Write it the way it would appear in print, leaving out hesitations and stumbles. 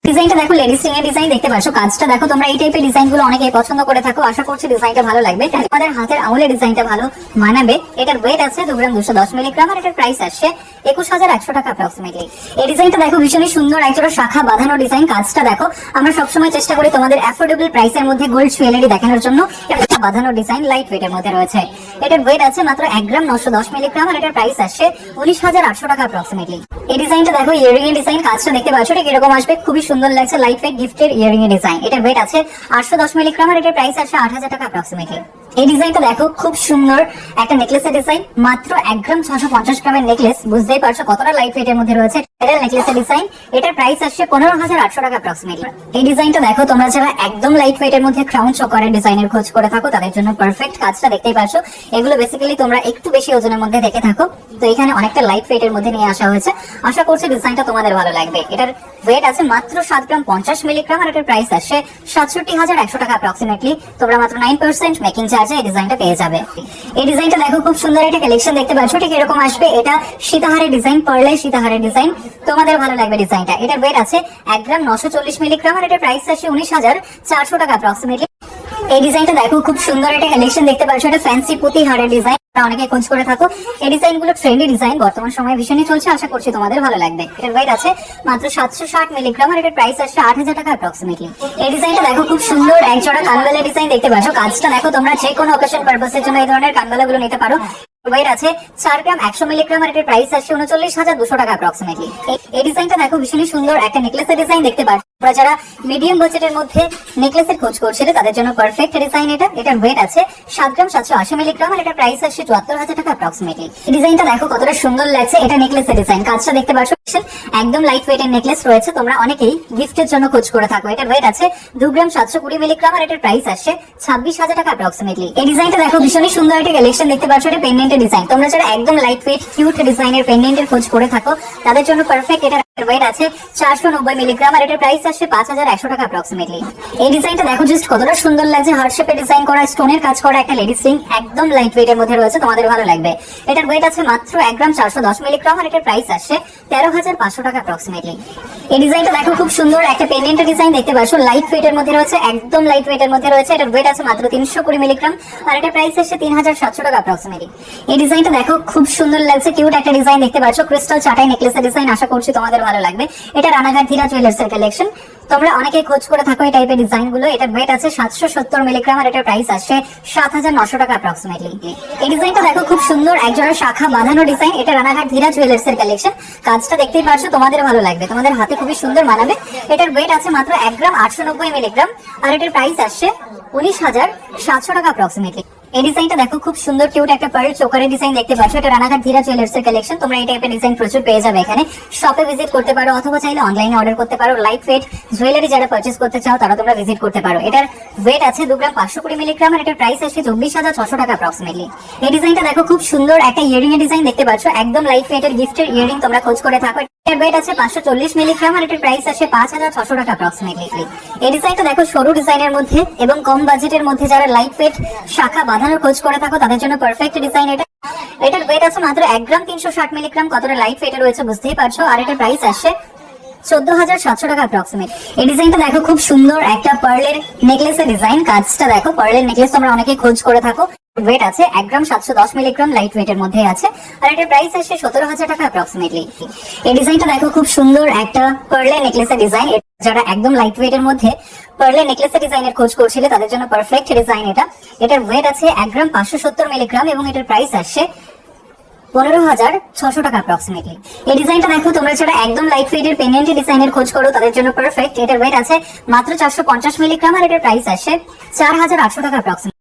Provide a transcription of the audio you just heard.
ডিজাইনটা দেখো ladies ring এর ডিজাইন দেখতে পাচ্ছ, কাজটা দেখো তোমরা এই টাইপের ডিজাইন গুলো অনেকেই পছন্দ করে থাকো। আশা করছি ডিজাইনটা ভালো লাগবে। তোমাদের হাতের আঙুলের ডিজাইনটা ভালো মানাবে। এটার ওয়েট আছে 2 গ্রাম 210 মিলিগ্রাম আর এটার প্রাইস আসছে 21,100 টাকা অ্যাপ্রক্সিমেটলি। এই ডিজাইনটা দেখো ভীষণই সুন্দর, একটা শাখা বাঁধানো ডিজাইন। কাজটা দেখো, আমরা সবসময় চেষ্টা করি তোমাদের অ্যাফোর্ডেবল প্রাইসের মধ্যে গোল্ড জুয়েলারি দেখানোর জন্য। এটা বাঁধানো ডিজাইন লাইট ওয়েটের মধ্যে রয়েছে। এটার ওয়েট আছে মাত্র 1 গ্রাম 910 মিলিগ্রাম আর এটার প্রাইস আসছে 19,800 টাকা অ্যাপ্রক্সিমেটলি। এই ডিজাইনটা দেখো ইয়ারিং এর ডিজাইন, কাজটা দেখতে পাচ্ছ ঠিক এরকম আসবে, খুবই সুন্দর লাগছে। লাইট ওয়েট গিফটের ইয়ারিং এর ডিজাইন। এটার ওয়েট আছে 810 মিলিগ্রাম আর এটার প্রাইস আসছে 8,000 টাকা অ্যাপ্রক্সিমেটলি। এই ডিজাইনটা দেখো খুব সুন্দর একটা নেকলেসের ডিজাইন, মাত্র 1 গ্রাম 650 গ্রামের নেকলেস। বুঝতেই পারছো কতটা লাইট ওয়েটের মধ্যে রয়েছে। এটা নেকলেসের ডিজাইন, এটার প্রাইস আসছে 15,800 টাকা অ্যাপ্রক্সিমেটলি। এই ডিজাইনটা দেখো, তোমরা যারা একদম লাইট ওয়েটের মধ্যে ক্রাউন চকারের ডিজাইনের খোঁজ করে থাকো তাদের জন্য পারফেক্ট। কাজটা দেখতেই পাচ্ছো, এগুলো বেসিক্যালি তোমরা একটু বেশি ওজনের মধ্যে দেখে থাকো, তো এখানে অনেকটা লাইট ওয়েটের মধ্যে নিয়ে আসা হয়েছে। আশা করছি ডিজাইনটা তোমাদের ভালো লাগবে। এটার ওয়েট আছে মাত্র 7 গ্রাম 50 মিলিগ্রাম আর এটার প্রাইস আসছে 67,100 টাকা অ্যাপ্রক্সিমেটলি। তোমরা মাত্র 9% মেকিং চার্জে এই ডিজাইনটা পেয়ে যাবে। এই ডিজাইনটা দেখো খুব সুন্দর একটা কালেকশন দেখতে পাচ্ছ, ঠিক এরকম আসবে। এটা সীতাহারের ডিজাইন, পার্লে সীতাহারের ডিজাইন, তোমাদের ভালো লাগবে ডিজাইনটা। এটার ওয়েট আছে 1 গ্রাম 940 মিলিগ্রাম আর এটার প্রাইস আসছে 19,400 টাকা অ্যাপ্রক্সিমেটলি। এই ডিজাইনটা দেখো খুব সুন্দর একটা কালেকশন দেখতে পাচ্ছ, এটা ফ্যান্সি পুঁতি হারের ডিজাইন, অনেকে খোঁজ করে থাকো। এই ডিজাইন গুলো ট্রেন্ডি ডিজাইন, বর্তমান সময়ে ভীষণই চলছে। আশা করছি তোমাদের ভালো লাগবে। এটার ওয়েট আছে মাত্র 760 মিলিগ্রাম আর এটার প্রাইস আসছে 8,000 টাকা অ্যাপ্রক্সিমেটলি। এই ডিজাইনটা দেখো খুব সুন্দর এক জোড়া কানবালা ডিজাইন দেখতে পাচ্ছ। কাজটা দেখো, তোমরা যে কোনো অকেশন পারপাসের জন্য এই ধরনের কানবালা গুলো নিতে পারো। ওয়েট আছে 4 গ্রাম 100 মিলিগ্রাম আর এটার প্রাইস আসছে 39,200 টাকা অ্যাপ্রক্সিমেটলি। এই ডিজাইনটা দেখো ভীষণই সুন্দর একটা নেকলেসের ডিজাইন দেখতে পাচ্ছ। তোমরা যারা মিডিয়াম বাজেটের মধ্যে নেকলেসের খোঁজ করছিলে তাদের জন্য পারফেক্ট ডিজাইন এটা। এটার ওয়েট আছে 7 গ্রাম 780 মিলিগ্রাম আর এটার প্রাইস আসছে 74,000 টাকা অ্যাপ্রক্সিমেটলি। এই ডিজাইনটা দেখো কতটা সুন্দর লাগছে। এটা নেকলেসের ডিজাইন, কাজটা দেখতে পাচ্ছ একদম লাইট ওয়েটের নেকলেস রয়েছে। তোমরা অনেকেই গিফটের জন্য খোঁজ করে থাকো। এটার ওয়েট আছে 2 গ্রাম 720 মিলিগ্রাম আর এটার প্রাইস আসছে 26,000 টাকা অ্যাপ্রক্সিমেটলি। এই ডিজাইনটা দেখো ভীষণই সুন্দর একটা কালেকশন দেখতে পাচ্ছ। এটা পেন্ডেন্টের ডিজাইন, তোমরা যারা একদম লাইট ওয়েট কিউট ডিজাইনের পেন্ডেন্টের খোঁজ করে থাকো তাদের জন্য পারফেক্ট। এটার ওয়েট আছে 490 মিলিগ্রাম আর এটার প্রাইস আসছে 5,100 টাকা অ্যাপ্রক্সিমেটলি। এই ডিজাইনটা দেখো জাস্ট কতটা সুন্দর লাগছে, হার্ট শেপে ডিজাইন করা, স্টোনের কাজ করা একটা লেডিস রিং, একদম লাইট ওয়েটের মধ্যে রয়েছে। তোমাদের ভালো লাগবে। এটার ওয়েট আছে মাত্র 1 গ্রাম 410 মিলিগ্রাম আর এটার প্রাইস আসছে 13,500 টাকা অ্যাপ্রক্সিমেটলি। এই ডিজাইনটা দেখো খুব সুন্দর একটা পেন্ডেন্টের ডিজাইন দেখতে পাচ্ছ, লাইট ওয়েটের মধ্যে রয়েছে, একদম লাইট ওয়েটের মধ্যে রয়েছে। এটার ওয়েট আছে মাত্র 320 মিলিগ্রাম আর এটার প্রাইস আসছে 3,700 টাকা অ্যাপ্রক্সিমেটলি। এই ডিজাইনটা দেখো খুব সুন্দর লাগছে, কিউট একটা ডিজাইন দেখতে পাচ্ছ, ক্রিস্টাল চাটাই নেকলেসের ডিজাইন। আশা করছি তোমাদের ভালো লাগবে। এটা রানাঘাট ধীরা জুয়েলার্স এর কালেকশন, তোমরা অনেকেই খোঁজ করে থাকো এই টাইপের ডিজাইন গুলো। এটার ওয়েট আছে 770 মিলিগ্রাম আর এটার প্রাইস আসছে 7,900 টাকা অ্যাপ্রক্সিমেটলি। এই ডিজাইনটা দেখো খুব সুন্দর একজোড়া শাখা বাঁধানো ডিজাইন। এটা রানাঘাট ধীরা জুয়েলার্স এর কালেকশন, কাজটা দেখতেই পারছো, তোমাদের ভালো লাগবে, তোমাদের হাতে খুবই সুন্দর মানাবে। এটার ওয়েট আছে মাত্র 1 গ্রাম 890 মিলিগ্রাম আর এটার প্রাইস আসছে 19,700 টাকা অ্যাপ্রক্সিমেটলি। এই ডিজাইনটা দেখো খুব সুন্দর কিউট একটা পার্ল চোকারের ডিজাইন দেখতে পাচ্ছ। এটা রানাঘাট ধীরা জুয়েলার্স এর কালেকশন, তোমরা এই টাইপের ডিজাইন প্রচুর পেয়ে যাবে এখানে। শপে ভিজিট করতে পারো অথবা চাইলে অনলাইনে অর্ডার করতে পারো। লাইট ওয়েট জুয়েলারি যারা পারচেজ করতে চাও তারা তোমরা ভিজিট করতে পারো। এটার ওয়েট আছে 2 গ্রাম 520 মিলিগ্রাম আর এটার প্রাইস আসছে 24,600 টাকা অ্যাপ্রক্সিমেটলি। এই ডিজাইনটা দেখো খুব সুন্দর একটা ইয়ারিং এর ডিজাইন দেখতে পাচ্ছ, একদম লাইট ওয়েটের গিফটের ইয়ারিং তোমরা খোঁজ করে থাকো। এর ওয়েট আছে 540 মিলিগ্রাম আর এটার প্রাইস আসছে 5,600 টাকা অ্যাপ্রক্সিমেটলি। এই ডিজাইনটা দেখো সরু ডিজাইনের মধ্যে এবং কম বাজেটের মধ্যে যারা লাইট ওয়েট শাখা বাঁধানোর খোঁজ করে থাকো তাদের জন্য পারফেক্ট ডিজাইন এটা। এটার ওয়েট আছে মাত্র 1 গ্রাম 360 মিলিগ্রাম, কতটা লাইট ওয়েটে রয়েছে বুঝতেই পারছো। আর এটার প্রাইস আসছে 14,700 টাকা অ্যাপ্রক্সিমেট। এই ডিজাইনটা দেখো খুব সুন্দর একটা পার্লের নেকলেসের ডিজাইন, কাজটা দেখো, পার্লের নেকলেস তোমরা অনেকেই খোঁজ করে থাকো। ওয়েট আছে 1 গ্রাম 710 মিলিগ্রাম, লাইট ওয়েটের মধ্যে আছে আর এটার প্রাইস আসছে 17,000 টাকা অ্যাপ্রক্সিমেটলি। এই ডিজাইনটা দেখো খুব সুন্দর একটা পার্লের নেকলেসের ডিজাইন, যারা একদম লাইট ওয়েটের মধ্যে পার্লের নেকলেসের ডিজাইনের খোঁজ করছিলে তাদের জন্য পারফেক্ট ডিজাইন এটা। এটার ওয়েট আছে 1 গ্রাম 570 মিলিগ্রাম এবং এটার প্রাইস আসছে 15,600 টাকা অ্যাপ্রক্সিমেটলি। এই ডিজাইনটা দেখো, তোমরা যারা একদম লাইট ওয়েটের পেন্ডেন্ট ডিজাইনের খোঁজ করো তাদের জন্য পারফেক্ট। এটার ওয়েট আছে মাত্র 450 মিলিগ্রাম আর এটার প্রাইস আসছে 4,800 টাকা অ্যাপ্রক্সিমেটলি।